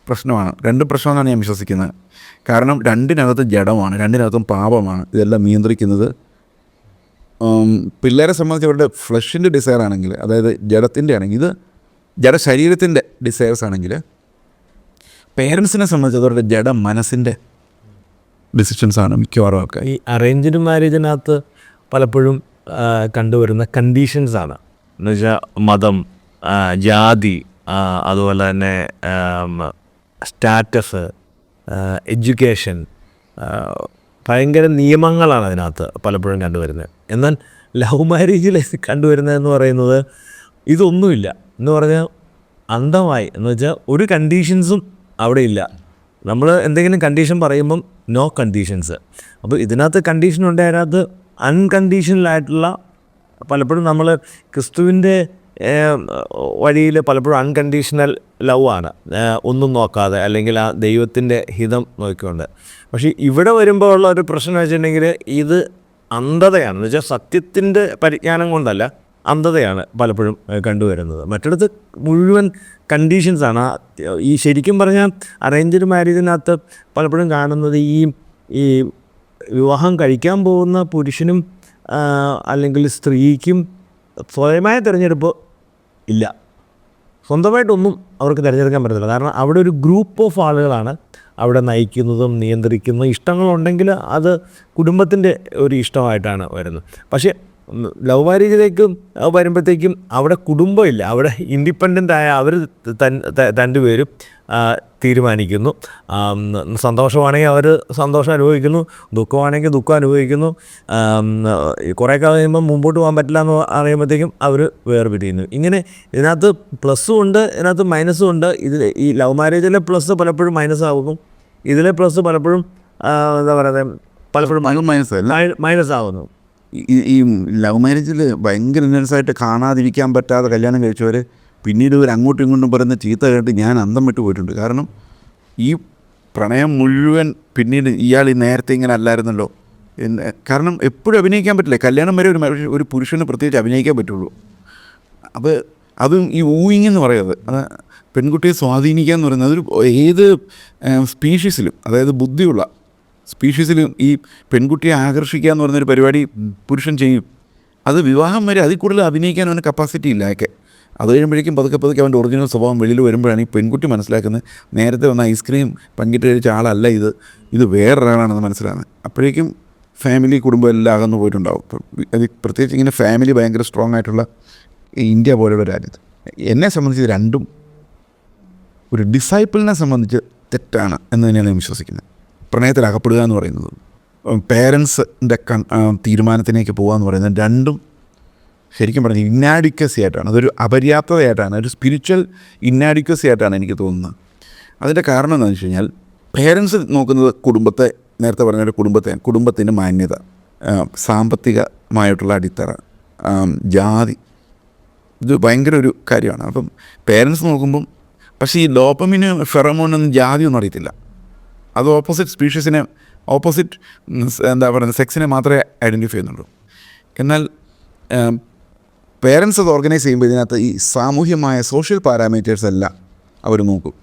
പ്രശ്നമെന്നാണ് ഞാൻ വിശ്വസിക്കുന്നത്. കാരണം രണ്ടിനകത്തും ജഡമാണ്, രണ്ടിനകത്തും പാപമാണ് ഇതെല്ലാം നിയന്ത്രിക്കുന്നത്. പിള്ളേരെ സംബന്ധിച്ച് അവരുടെ ഫ്ലഷിൻ്റെ ഡിസയർ ആണെങ്കിൽ, അതായത് ജഡത്തിൻ്റെ ആണെങ്കിൽ, ഇത് ജഡശരീരത്തിൻ്റെ ഡിസയേഴ്സ് ആണെങ്കിൽ, പേരൻസിനെ സംബന്ധിച്ച് അവരുടെ ജഡ മനസ്സിൻ്റെ ഡിസിഷൻസാണ് മിക്കവാറും ഒക്കെ. ഈ അറേഞ്ച്ഡ് മാരേജിനകത്ത് പലപ്പോഴും കണ്ടുവരുന്ന കണ്ടീഷൻസാണ്. എന്ന് വെച്ചാൽ മതം, ജാതി, അതുപോലെ തന്നെ സ്റ്റാറ്റസ്, എഡ്യൂക്കേഷൻ, ഭയങ്കര നിയമങ്ങളാണ് അതിനകത്ത് പലപ്പോഴും കണ്ടുവരുന്നത്. എന്നാൽ ലവ് മാരേജിൽ കണ്ടുവരുന്നതെന്ന് പറയുന്നത് ഇതൊന്നുമില്ല. എന്ന് പറഞ്ഞാൽ അന്ധമായി, എന്ന് വെച്ചാൽ ഒരു കണ്ടീഷൻസും അവിടെ ഇല്ല. നമ്മൾ എന്തെങ്കിലും കണ്ടീഷൻ പറയുമ്പം നോ കണ്ടീഷൻസ്. അപ്പോൾ ഇതിനകത്ത് കണ്ടീഷൻ ഉണ്ട്, അതിനകത്ത് അൺകണ്ടീഷണലായിട്ടുള്ള, പലപ്പോഴും നമ്മൾ ക്രിസ്തുവിൻ്റെ വഴിയിൽ പലപ്പോഴും അൺകണ്ടീഷണൽ ലവ് ആണ്, ഒന്നും നോക്കാതെ, അല്ലെങ്കിൽ ആ ദൈവത്തിൻ്റെ ഹിതം നോക്കിക്കൊണ്ട്. പക്ഷേ ഇവിടെ വരുമ്പോൾ ഉള്ള ഒരു പ്രശ്നം വെച്ചിട്ടുണ്ടെങ്കിൽ ഇത് അന്ധതയാണ്. എന്ന് വെച്ചാൽ സത്യത്തിൻ്റെ പരിജ്ഞാനം കൊണ്ടല്ല, അന്ധതയാണ് പലപ്പോഴും കണ്ടുവരുന്നത്. മറ്റിടത്ത് മുഴുവൻ കണ്ടീഷൻസാണ്. ഈ ശരിക്കും പറഞ്ഞാൽ അറേഞ്ച്ഡ് മാരേജിനകത്ത് പലപ്പോഴും കാണുന്നത് ഈ വിവാഹം കഴിക്കാൻ പോകുന്ന പുരുഷനും അല്ലെങ്കിൽ സ്ത്രീക്കും സ്വയമായ തിരഞ്ഞെടുപ്പ് ഇല്ല. സ്വന്തമായിട്ടൊന്നും അവർക്ക് തിരഞ്ഞെടുക്കാൻ പറ്റത്തില്ല. കാരണം അവിടെ ഒരു ഗ്രൂപ്പ് ഓഫ് ആളുകളാണ് അവിടെ നയിക്കുന്നതും നിയന്ത്രിക്കുന്നതും. ഇഷ്ടങ്ങളുണ്ടെങ്കിൽ അത് കുടുംബത്തിൻ്റെ ഒരു ഇഷ്ടമായിട്ടാണ് വരുന്നത്. പക്ഷേ ലവ് മാരേജിലേക്ക് വരുമ്പോഴത്തേക്കും അവിടെ കുടുംബമില്ല. അവിടെ ഇൻഡിപെൻഡൻ്റ് ആയ അവർ രണ്ടുപേരും തീരുമാനിക്കുന്നു. സന്തോഷമാണെങ്കിൽ അവർ സന്തോഷം അനുഭവിക്കുന്നു, ദുഃഖമാണെങ്കിൽ ദുഃഖം അനുഭവിക്കുന്നു. കുറേ കാലം കഴിയുമ്പം മുമ്പോട്ട് പോകാൻ പറ്റില്ല എന്ന് അറിയുമ്പോഴത്തേക്കും അവർ വേർപിരിയുന്നു. ഇങ്ങനെ ഇതിനകത്ത് പ്ലസ്സും ഉണ്ട്, ഇതിനകത്ത് മൈനസും ഉണ്ട്. ഈ ലവ് മാരേജിലെ പ്ലസ് പലപ്പോഴും മൈനസ് ആകുന്നു, ഇതിലെ പ്ലസ് പലപ്പോഴും എന്താ പറയുന്നത് പലപ്പോഴും മൈനസ് ആകുന്നു. ഈ ലവ് മാരേജിൽ ഭയങ്കര ഇൻറ്റൻസായിട്ട് കാണാതിരിക്കാൻ പറ്റാതെ കല്യാണം കഴിച്ചവർ പിന്നീട് ഇവർ അങ്ങോട്ടും ഇങ്ങോട്ടും പറയുന്ന ചീത്ത കേട്ട് ഞാൻ അന്തം വിട്ട് പോയിട്ടുണ്ട്. കാരണം ഈ പ്രണയം മുഴുവൻ പിന്നീട് ഇയാൾ നേരത്തെ ഇങ്ങനെ അല്ലായിരുന്നല്ലോ. കാരണം എപ്പോഴും അഭിനയിക്കാൻ പറ്റില്ല. കല്യാണം വരെ ഒരു പുരുഷന് പ്രത്യേകിച്ച് അഭിനയിക്കാൻ പറ്റുള്ളൂ. അപ്പോൾ അതും ഈ ഊയിങ് എന്ന് പറയുന്നത്, പെൺകുട്ടിയെ സ്വാധീനിക്കുക എന്ന് പറയുന്നത് അതൊരു ഏത് സ്പീഷീസിലും, അതായത് ബുദ്ധിയുള്ള സ്പീഷീസിലും ഈ പെൺകുട്ടിയെ ആകർഷിക്കുക എന്ന് പറയുന്നൊരു പരിപാടി പുരുഷൻ ചെയ്യും. അത് വിവാഹം വരെ അതിൽ കൂടുതൽ അഭിനയിക്കാൻ അവന് കപ്പാസിറ്റി ഇല്ല. ഒക്കെ അത് കഴിയുമ്പോഴേക്കും പതുക്കെ അവൻ്റെ ഒറിജിനൽ സ്വഭാവം വെളിയിൽ വരുമ്പോഴാണ് ഈ പെൺകുട്ടി മനസ്സിലാക്കുന്നത് നേരത്തെ വന്ന ഐസ്ക്രീം പങ്കിട്ട് കഴിച്ച ആളല്ല ഇത് വേറൊരാളാണെന്ന് മനസ്സിലാകുന്നത്. അപ്പോഴേക്കും ഫാമിലി കുടുംബം എല്ലാം അകന്നു പോയിട്ടുണ്ടാവും. അത് പ്രത്യേകിച്ച് ഇങ്ങനെ ഫാമിലി ഭയങ്കര സ്ട്രോങ് ആയിട്ടുള്ള ഇന്ത്യ പോലുള്ള രാജ്യത്ത് എന്നെ സംബന്ധിച്ച് രണ്ടും ഒരു ഡിസൈപ്പിളിനെ സംബന്ധിച്ച് തെറ്റാണ് എന്ന് തന്നെയാണ് ഞാൻ വിശ്വസിക്കുന്നത്. പ്രണയത്തിൽ അകപ്പെടുക എന്ന് പറയുന്നത്, പേരൻസിൻ്റെ തീരുമാനത്തിലേക്ക് പോകുക എന്ന് പറയുന്നത് രണ്ടും ശരിക്കും പറഞ്ഞാൽ ഇന്നാഡിക്വസി ആയിട്ടാണ്. അതൊരു അപര്യാപ്തതയായിട്ടാണ്, ഒരു സ്പിരിച്വൽ ഇന്നാഡിക്വസി ആയിട്ടാണ് എനിക്ക് തോന്നുന്നത്. അതിൻ്റെ കാരണം എന്താണെന്ന് വെച്ച് കഴിഞ്ഞാൽ പേരൻസ് നോക്കുന്നത് കുടുംബത്തെ, നേരത്തെ പറഞ്ഞ കുടുംബത്തിൻ്റെ മാന്യത, സാമ്പത്തികമായിട്ടുള്ള അടിത്തറ, ജാതി, ഇത് ഭയങ്കര ഒരു കാര്യമാണ്. അപ്പം പേരൻസ് നോക്കുമ്പം പക്ഷേ ഈ ഡോപ്പമിന് ഫെറമോണൊന്നും ജാതിയൊന്നും അറിയത്തില്ല. അത് ഓപ്പോസിറ്റ് സ്പീഷീസിനെ, ഓപ്പോസിറ്റ് എന്താ പറയുന്നത് സെക്സിനെ മാത്രമേ ഐഡൻറ്റിഫൈ ചെയ്യുന്നുള്ളൂ. എന്നാൽ പേരൻസ് അത് ഓർഗനൈസ് ചെയ്യുമ്പോൾ ഇതിനകത്ത് ഈ സാമൂഹ്യമായ സോഷ്യൽ പാരാമീറ്റേഴ്സ് എല്ലാം അവർ നോക്കും.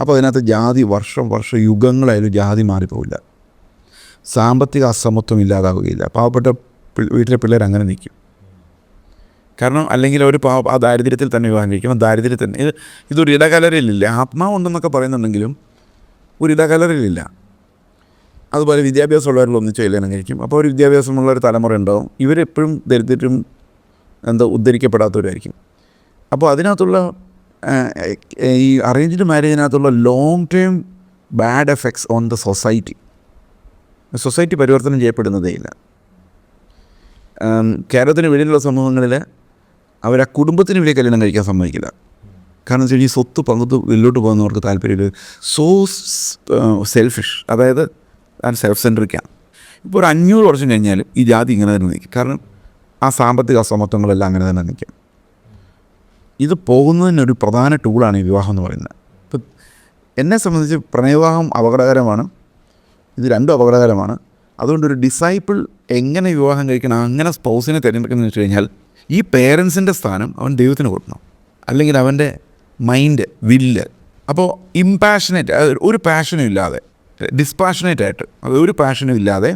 അപ്പോൾ അതിനകത്ത് ജാതി വർഷം യുഗങ്ങളായാലും ജാതി മാറിപ്പോവില്ല, സാമ്പത്തിക അസമത്വം ഇല്ലാതാവുകയില്ല. പാവപ്പെട്ട വീട്ടിലെ പിള്ളേർ അങ്ങനെ നിൽക്കും. കാരണം അല്ലെങ്കിൽ അവർ ആ ദാരിദ്ര്യത്തിൽ തന്നെ വിവാഹം കഴിക്കും. ദാരിദ്ര്യത്തിൽ തന്നെ ഇതൊരു ഇടകലരലില്ല. ആത്മാവുണ്ടെന്നൊക്കെ പറയുന്നുണ്ടെങ്കിലും ഒരു ഇടകലരലില്ല. അതുപോലെ വിദ്യാഭ്യാസമുള്ളവരിൽ ഒന്നിച്ച് കല്യാണം കഴിക്കും. അപ്പോൾ ഒരു വിദ്യാഭ്യാസമുള്ളൊരു തലമുറ ഉണ്ടാവും. ഇവരെപ്പോഴും ദരിദ്രരും ഉദ്ധരിക്കപ്പെടാത്തവരായിരിക്കും. അപ്പോൾ അതിനകത്തുള്ള ഈ അറേഞ്ച്ഡ് മാരേജിനകത്തുള്ള long term bad effects on the society പരിവർത്തനം ചെയ്യപ്പെടുന്നതേ ഇല്ല. കേരളത്തിന് വെളിയിലുള്ള സമൂഹങ്ങളിൽ അവർ ആ കുടുംബത്തിന് വലിയ കല്യാണം കഴിക്കാൻ സമ്മതിക്കില്ല. കാരണം വെച്ചാൽ ഈ സ്വത്ത് പങ്കത്ത് വെളിലോട്ട് പോകുന്നവർക്ക് താല്പര്യമില്ല. സെൽഫിഷ്, അതായത് സെൽഫ് സെൻട്രിക്കാണ്. ഇപ്പോൾ ഒരു 500 വർഷം കഴിഞ്ഞാൽ ഈ ജാതി ഇങ്ങനെ തന്നെ നിൽക്കും. കാരണം ആ സാമ്പത്തിക അസമത്വങ്ങളെല്ലാം അങ്ങനെ തന്നെ നിൽക്കും. ഇത് പോകുന്നതിനൊരു പ്രധാന ടൂളാണ് ഈ വിവാഹം എന്ന് പറയുന്നത്. ഇപ്പം എന്നെ സംബന്ധിച്ച് പ്രണയവിവാഹം അപകടകരമാണ്, ഇത് രണ്ടും അപകടകരമാണ്. അതുകൊണ്ടൊരു ഡിസൈപ്പിൾ എങ്ങനെ വിവാഹം കഴിക്കണം, അങ്ങനെ സ്പൗസിനെ തിരഞ്ഞെടുക്കുന്നതെന്ന് വെച്ച് കഴിഞ്ഞാൽ ഈ പേരൻസിൻ്റെ സ്ഥാനം അവൻ ദൈവത്തിന് കൊടുക്കണം. അല്ലെങ്കിൽ അവൻ്റെ മൈൻഡ്, വില്ല്. അപ്പോൾ ഇമ്പാഷനേറ്റ്, ഒരു പാഷനും ഇല്ലാതെ, ഡിസ്പാഷനേറ്റായിട്ട്, അത് ഒരു പാഷനും ഇല്ലാതെ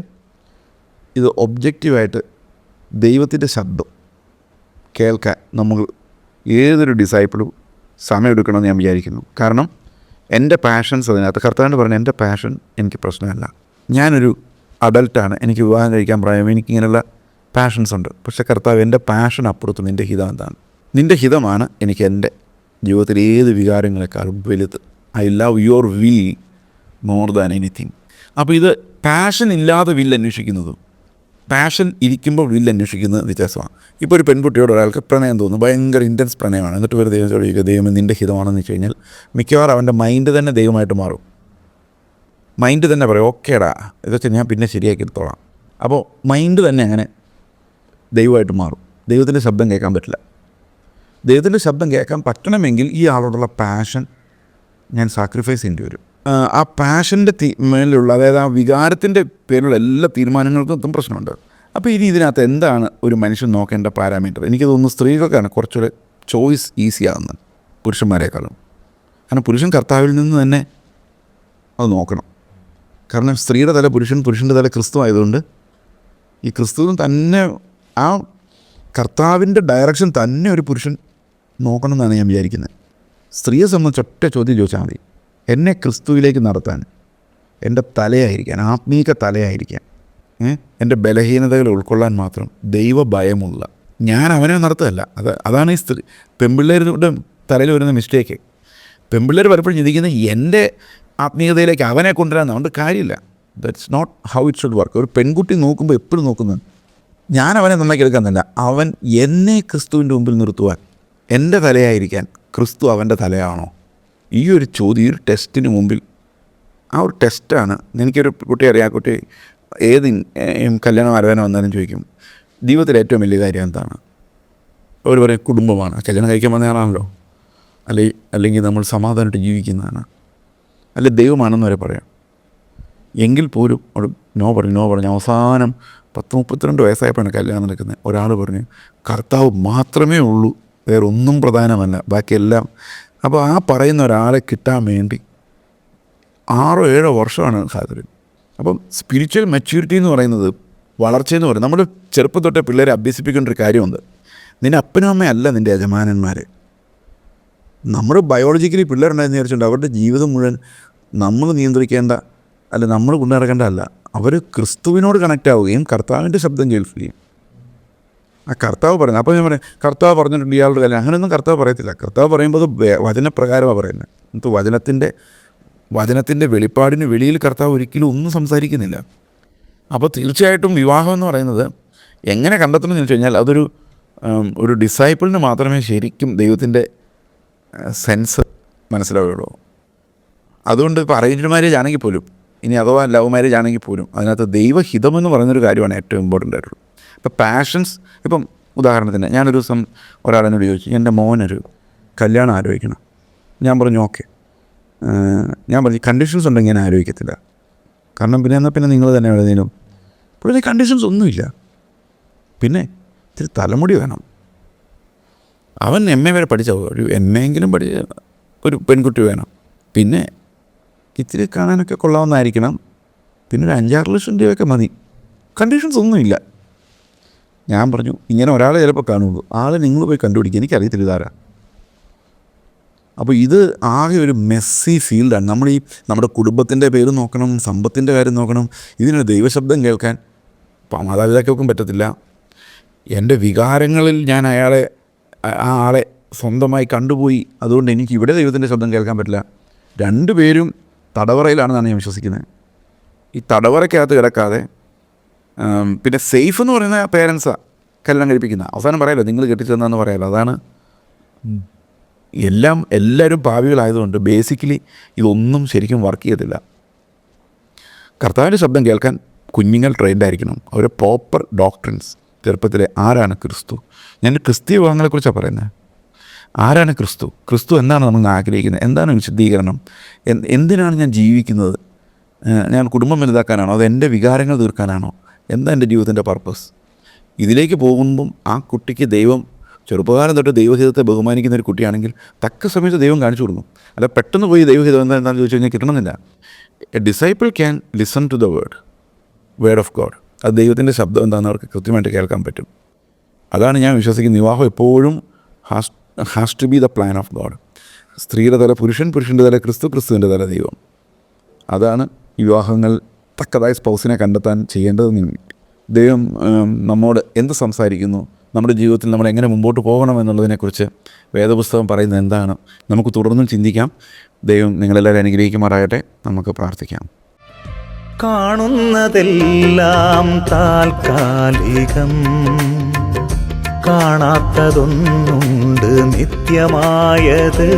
ഇത് ഒബ്ജക്റ്റീവായിട്ട് ദൈവത്തിൻ്റെ ശബ്ദം കേൾക്കാൻ നമ്മൾ ഏതൊരു ഡിസൈപ്പിളും സമയമെടുക്കണമെന്ന് ഞാൻ വിചാരിക്കുന്നു. കാരണം എൻ്റെ പാഷൻസ് അതിനകത്ത് കർത്താവിൻ്റെ പറഞ്ഞ എൻ്റെ പാഷൻ എനിക്ക് പ്രശ്നമല്ല. ഞാനൊരു അഡൽട്ടാണ്, എനിക്ക് വിവാഹം കഴിക്കാൻ പ്രായം, എനിക്കിങ്ങനെയുള്ള പാഷൻസ് ഉണ്ട്. പക്ഷേ കർത്താവ് എൻ്റെ പാഷൻ അപ്പുറത്ത് നിൻ്റെ ഹിതം എന്താണ്? നിൻ്റെ ഹിതമാണ് എനിക്ക് എൻ്റെ ജീവിതത്തിൽ ഏത് വികാരങ്ങളെക്കാളും വലുത്. I love your will more than anything. അപ്പോൾ ഇത് പാഷൻ ഇല്ലാതെ വിൽ അന്വേഷിക്കുന്നതും പാഷൻ ഇരിക്കുമ്പോൾ വിൽ അന്വേഷിക്കുന്നത് വ്യത്യാസമാണ്. ഇപ്പോൾ ഒരു പെൺകുട്ടിയോട് ഒരാൾക്ക് പ്രണയം തോന്നുന്നു, ഭയങ്കര ഇൻറ്റൻസ് പ്രണയമാണ്. എന്നിട്ട് ഒരു ദൈവത്തോട് ചോദിക്കുക, ദൈവം നിൻ്റെ ഹിതമാണെന്ന് വെച്ച് കഴിഞ്ഞാൽ മിക്കവാറും അവൻ്റെ മൈൻഡ് തന്നെ ദൈവമായിട്ട് മാറും. മൈൻഡ് തന്നെ പറയും ഓക്കേടാ ഇതൊക്കെ ഞാൻ പിന്നെ ശരിയാക്കി എടുത്തോളാം. അപ്പോൾ മൈൻഡ് തന്നെ അങ്ങനെ ദൈവമായിട്ട് മാറും. ദൈവത്തിൻ്റെ ശബ്ദം കേൾക്കാൻ പറ്റില്ല. ദൈവത്തിൻ്റെ ശബ്ദം കേൾക്കാൻ പറ്റണമെങ്കിൽ ഈ ആളോടുള്ള പാഷൻ ഞാൻ സാക്രിഫൈസ് ചെയ്യേണ്ടി വരും. ആ പാഷൻ്റെ മേലുള്ള, അതായത് ആ വികാരത്തിൻ്റെ പേരിലുള്ള എല്ലാ തീരുമാനങ്ങൾക്കും പ്രശ്നമുണ്ട്. അപ്പോൾ ഇനി ഇതിനകത്ത് എന്താണ് ഒരു മനുഷ്യൻ നോക്കേണ്ട പാരാമീറ്റർ? എനിക്ക് തോന്നുന്നു സ്ത്രീകൾക്കാണ് കുറച്ചുകൂടെ ചോയ്സ് ഈസി ആകുന്നത് പുരുഷന്മാരെക്കാളും. കാരണം പുരുഷൻ കർത്താവിൽ നിന്ന് തന്നെ അത് നോക്കണം. കാരണം സ്ത്രീയുടെ തല പുരുഷൻ, പുരുഷൻ്റെ തല ക്രിസ്തു ആയതുകൊണ്ട് ഈ ക്രിസ്തുവിന് തന്നെ ആ കർത്താവിൻ്റെ ഡയറക്ഷൻ തന്നെ ഒരു പുരുഷൻ നോക്കണം എന്നാണ് ഞാൻ വിചാരിക്കുന്നത്. സ്ത്രീയെ സംബന്ധിച്ച് ഒറ്റ ചോദ്യം ചോദിച്ചാൽ മതി, എന്നെ ക്രിസ്തുവിലേക്ക് നടത്താൻ, എൻ്റെ തലയായിരിക്കാൻ, ആത്മീക തലയായിരിക്കാൻ, എൻ്റെ ബലഹീനതകൾ ഉൾക്കൊള്ളാൻ മാത്രം ദൈവഭയമുള്ള ഞാൻ അവനെ നടത്തുകയല്ല. അതാണ് ഈ സ്ത്രീ പെൺപിള്ളേരുടെ തലയിൽ വരുന്ന മിസ്റ്റേക്ക്. പെൺപിള്ളേർ പലപ്പോഴും ചിന്തിക്കുന്നത് എൻ്റെ ആത്മീയതയിലേക്ക് അവനെ കൊണ്ടുവരാമെന്ന്. അതുകൊണ്ട് കാര്യമില്ല. That's not how it should work. ഒരു പെൺകുട്ടി നോക്കുമ്പോൾ എപ്പോഴും നോക്കുന്നത് ഞാൻ അവനെ നന്നാക്കി എടുക്കാമെന്നല്ല, അവൻ എന്നെ ക്രിസ്തുവിൻ്റെ മുമ്പിൽ നിർത്തുവാൻ, എൻ്റെ തലയായിരിക്കാൻ ക്രിസ്തു അവൻ്റെ തലയാണോ? ഈ ഒരു ചോദ്യം, ഈ ഒരു ടെസ്റ്റിന് മുമ്പിൽ, ആ ഒരു ടെസ്റ്റാണ്. എനിക്കൊരു കുട്ടി അറിയാം. ആ കുട്ടി ഏത് കല്യാണം ആലോചന വന്നാലും ചോദിക്കും, ജീവിതത്തിൽ ഏറ്റവും വലിയ കാര്യം എന്താണ്? അവർ പറയും കുടുംബമാണ്. കല്യാണം കഴിക്കാൻ വന്നയാളാണല്ലോ, അല്ലെങ്കിൽ നമ്മൾ സമാധാനമായിട്ട് ജീവിക്കുന്നതാണ്, അല്ലെ ദൈവമാണെന്ന് വരെ പറയാം. എങ്കിൽ പോലും അവിടെ നോ പറഞ്ഞു. അവസാനം 32 വയസ്സായപ്പോഴാണ് കല്യാണം നടക്കുന്നത്. ഒരാൾ പറഞ്ഞു കർത്താവ് മാത്രമേ ഉള്ളൂ, വേറെ ഒന്നും പ്രധാനമല്ല, ബാക്കിയെല്ലാം. അപ്പോൾ ആ പറയുന്ന ഒരാളെ കിട്ടാൻ വേണ്ടി 6-7 വർഷമാണ് സാഹചര്യം. അപ്പം സ്പിരിച്വൽ മെച്യൂരിറ്റി എന്ന് പറയുന്നത്, വളർച്ചയെന്ന് പറയുന്നത്, നമ്മൾ ചെറുപ്പം തൊട്ടേ പിള്ളേരെ അഭ്യസിപ്പിക്കേണ്ട ഒരു കാര്യമുണ്ട്. നിൻ്റെ അപ്പനും അമ്മയല്ല നിൻ്റെ യജമാനന്മാർ. നമ്മൾ ബയോളജിക്കലി പിള്ളേരുണ്ടായെന്ന് വിചാരിച്ചുകൊണ്ട് അവരുടെ ജീവിതം മുഴുവൻ നമ്മൾ നിയന്ത്രിക്കേണ്ട, അല്ല നമ്മൾ കൊണ്ടു നടക്കേണ്ട അല്ല. അവർ ക്രിസ്തുവിനോട് കണക്റ്റ് ആവുകയും കർത്താവിൻ്റെ ശബ്ദം കേൾക്കുകയും ആ കർത്താവ് പറയുന്നത്. അപ്പോൾ ഞാൻ പറയാം കർത്താവ് പറഞ്ഞിട്ടുണ്ട് ഇയാളുടെ കാര്യം, അങ്ങനെയൊന്നും കർത്താവ് പറയത്തില്ല. കർത്താവ് പറയുമ്പോൾ വചനപ്രകാരമാണ് പറയുന്നത്. എന്നിട്ട് വചനത്തിൻ്റെ വെളിപ്പാടിന് വെളിയിൽ കർത്താവ് ഒരിക്കലും ഒന്നും സംസാരിക്കുന്നില്ല. അപ്പോൾ തീർച്ചയായിട്ടും വിവാഹം എന്ന് പറയുന്നത് എങ്ങനെ കണ്ടെത്തണമെന്ന് ചോദിച്ചു കഴിഞ്ഞാൽ ഒരു ഡിസൈപ്പിളിന് മാത്രമേ ശരിക്കും ദൈവത്തിൻ്റെ സെൻസ് മനസ്സിലാവുകയുള്ളൂ. അതുകൊണ്ട് ഇപ്പോൾ അറേഞ്ച്ഡ് മാരേജ് ആണെങ്കിൽ പോലും, ഇനി അഥവാ ലവ് മാരേജ് ആണെങ്കിൽ പോലും, അതിനകത്ത് ദൈവഹിതമെന്ന് പറയുന്നൊരു കാര്യമാണ് ഏറ്റവും ഇമ്പോർട്ടൻ്റ് ആയിട്ടുള്ളൂ. ഇപ്പോൾ പാഷൻസ്, ഇപ്പം ഉദാഹരണത്തിന് ഞാനൊരു ദിവസം ഒരാളെന്നോട് ചോദിച്ചു, എൻ്റെ മോനൊരു കല്യാണം ആലോചിക്കണം. ഞാൻ പറഞ്ഞു ഓക്കെ. ഞാൻ പറഞ്ഞു കണ്ടീഷൻസ് ഉണ്ടെങ്കിൽ ഞാൻ ആലോചിക്കത്തില്ല. കാരണം പിന്നെ നിങ്ങൾ തന്നെ എഴുതുന്നതിനും ഇപ്പോഴത്തെ കണ്ടീഷൻസ് ഒന്നുമില്ല. പിന്നെ ഇത്തിരി തലമുടി വേണം. അവൻ MA വരെ പഠിച്ച ഒരു MA എങ്കിലും പഠിച്ച ഒരു പെൺകുട്ടി വേണം. പിന്നെ ഇത്തിരി കാണാനൊക്കെ കൊള്ളാവുന്നതായിരിക്കണം. പിന്നെ ഒരു 5-6 ലക്ഷം രൂപയൊക്കെ മതി. കണ്ടീഷൻസ് ഒന്നുമില്ല. ഞാൻ പറഞ്ഞു ഇങ്ങനെ ഒരാളെ ചിലപ്പോൾ കാണുള്ളൂ, ആളെ നിങ്ങൾ പോയി കണ്ടുപിടിക്കുക, എനിക്കറിയത്തില്ല ഇതാരാ. അപ്പോൾ ഇത് ആകെ ഒരു മെസ്സി ഫീൽഡാണ്. നമ്മുടെ കുടുംബത്തിൻ്റെ പേര് നോക്കണം, സമ്പത്തിൻ്റെ കാര്യം നോക്കണം, ഇതിനൊരു ദൈവശബ്ദം കേൾക്കാൻ മാതാപിതാക്കൾക്കും പറ്റത്തില്ല. എൻ്റെ വികാരങ്ങളിൽ ഞാൻ ആ ആളെ സ്വന്തമായി കണ്ടുപോയി, അതുകൊണ്ട് എനിക്ക് ഇവിടെ ദൈവത്തിൻ്റെ ശബ്ദം കേൾക്കാൻ പറ്റില്ല. 2 പേരും തടവറയിലാണെന്നാണ് ഞാൻ വിശ്വസിക്കുന്നത്. ഈ തടവറയ്ക്കകത്ത് കിടക്കാതെ പിന്നെ സേഫ് എന്ന് പറയുന്ന പേരൻസാണ് കല്യാണം കഴിപ്പിക്കുന്നത്. അവസാനം പറയാമല്ലോ നിങ്ങൾ കെട്ടിച്ചെന്നു പറയാമല്ലോ. അതാണ് എല്ലാവരും ഭാവികളായതുകൊണ്ട് ബേസിക്കലി ഇതൊന്നും ശരിക്കും വർക്ക് ചെയ്യത്തില്ല. കർത്താവിൻ്റെ ശബ്ദം കേൾക്കാൻ കുഞ്ഞുങ്ങൾ ട്രെയിൻഡ് ആയിരിക്കണം. അവർ പ്രോപ്പർ ഡോക്ട്രിൻസ് ചെറുപ്പത്തിലെ ആരാണ് ക്രിസ്തു. ഞാൻ ക്രിസ്തീയ വിഭാഗങ്ങളെക്കുറിച്ചാണ് പറയുന്നത്. ആരാണ് ക്രിസ്തു എന്താണ് നമ്മൾ ആഗ്രഹിക്കുന്നത്, എന്താണ് വിശദീകരണം, എന്തിനാണ് ഞാൻ ജീവിക്കുന്നത്, ഞാൻ കുടുംബം വലുതാക്കാനാണോ അതോ എൻ്റെ വികാരങ്ങൾ തീർക്കാനാണോ, എന്താ എൻ്റെ ജീവിതത്തിൻ്റെ പർപ്പസ്. ഇതിലേക്ക് പോകുമ്പം ആ കുട്ടിക്ക് ദൈവം ചെറുപ്പകാലം തൊട്ട് ദൈവഹിതത്തെ ബഹുമാനിക്കുന്ന ഒരു കുട്ടിയാണെങ്കിൽ തക്ക സമയത്ത് ദൈവം കാണിച്ചു കൊടുക്കും. അല്ല പെട്ടെന്ന് പോയി ദൈവഹിതം എന്താണെന്ന് ചോദിച്ചു കഴിഞ്ഞാൽ കിട്ടണമെന്നില്ല. A disciple can listen to the word of God. അത് ദൈവത്തിൻ്റെ ശബ്ദം എന്താണെന്ന് അവർക്ക് കൃത്യമായിട്ട് കേൾക്കാൻ പറ്റും. അതാണ് ഞാൻ വിശ്വസിക്കുന്നത്. വിവാഹം എപ്പോഴും has to be the plan of God. സ്ത്രീയുടെ തല പുരുഷൻ, പുരുഷൻ്റെ തല ക്രിസ്തു, ക്രിസ്തുവിൻ്റെ തല ദൈവം. അതാണ് വിവാഹങ്ങൾ തക്കതായ സ്പൗസിനെ കണ്ടെത്താൻ ചെയ്യേണ്ടത്. ദൈവം നമ്മോട് എന്ത് സംസാരിക്കുന്നു, നമ്മുടെ ജീവിതത്തിൽ നമ്മൾ എങ്ങനെ മുമ്പോട്ട് പോകണമെന്നുള്ളതിനെക്കുറിച്ച് വേദപുസ്തകം പറയുന്നത് എന്താണ്, നമുക്ക് തുടർന്നും ചിന്തിക്കാം. ദൈവം നിങ്ങളെല്ലാവരും അനുഗ്രഹിക്കുമാറാകട്ടെ. നമുക്ക് പ്രാർത്ഥിക്കാം. കാണുന്നതെല്ലാം താൽക്കാലികം, കാണാത്തതൊന്നുണ്ട് നിത്യമായത്.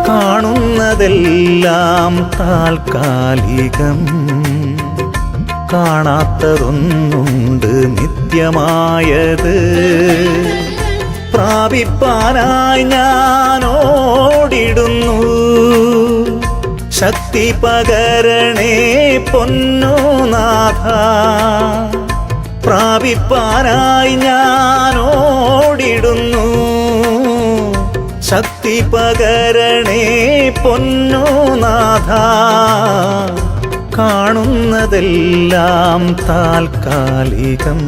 കാണുന്നതെല്ലാം താൽക്കാലികം, കാണാത്തതൊന്നുണ്ട് നിത്യമായത്. പ്രാപിപ്പാനായി ഞാൻ ഓടിടുന്നു, ശക്തി പകരണേ പൊന്നു നാഥ. പ്രാപിപ്പാനായി ഞാൻ ഓടിടുന്നു. ശക്തി പകരണേ പൊന്നു നാഥ, കാണുന്നതെല്ലാം താൽക്കാലികം,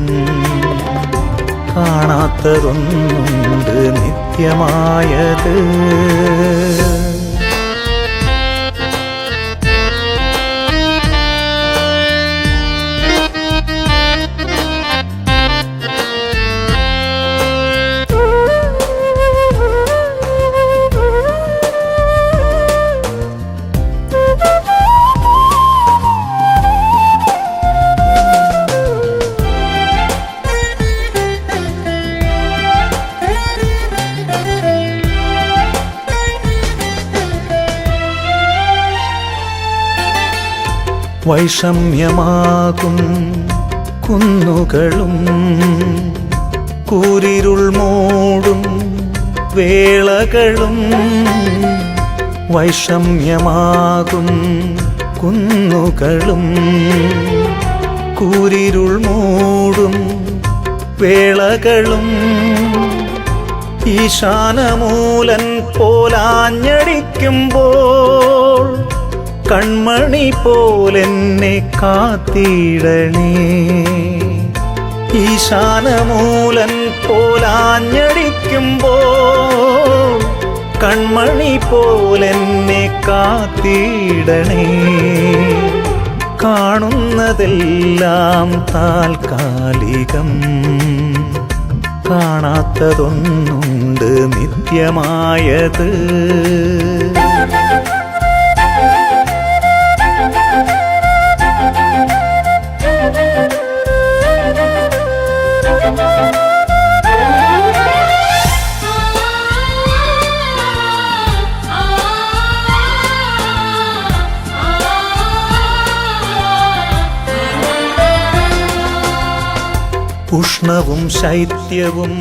കാണാത്തതൊന്നുണ്ട് നിത്യമായത്. വൈഷമ്യമാകും കുന്നുകളും കൂരിരുൾ മൂടും വേളകളും, വൈഷമ്യമാകും കുന്നുകളും കൂരിരുൾ മൂടും വേളകളും, ഈശാനമൂലൻ പോലാഞ്ഞടിക്കുമ്പോൾ കൺമണി പോലെന്നെ കാത്തിടണേ. ഈശാനമൂലൻ പോലാഞ്ഞടിക്കുമ്പോൾ കൺമണി പോലെന്നെ കാത്തിടണേ. കാണുന്നതെല്ലാം താൽക്കാലികം, കാണാത്തതൊന്നുണ്ട് നിത്യമായത്. ഉഷ്ണവും ശൈത്യവും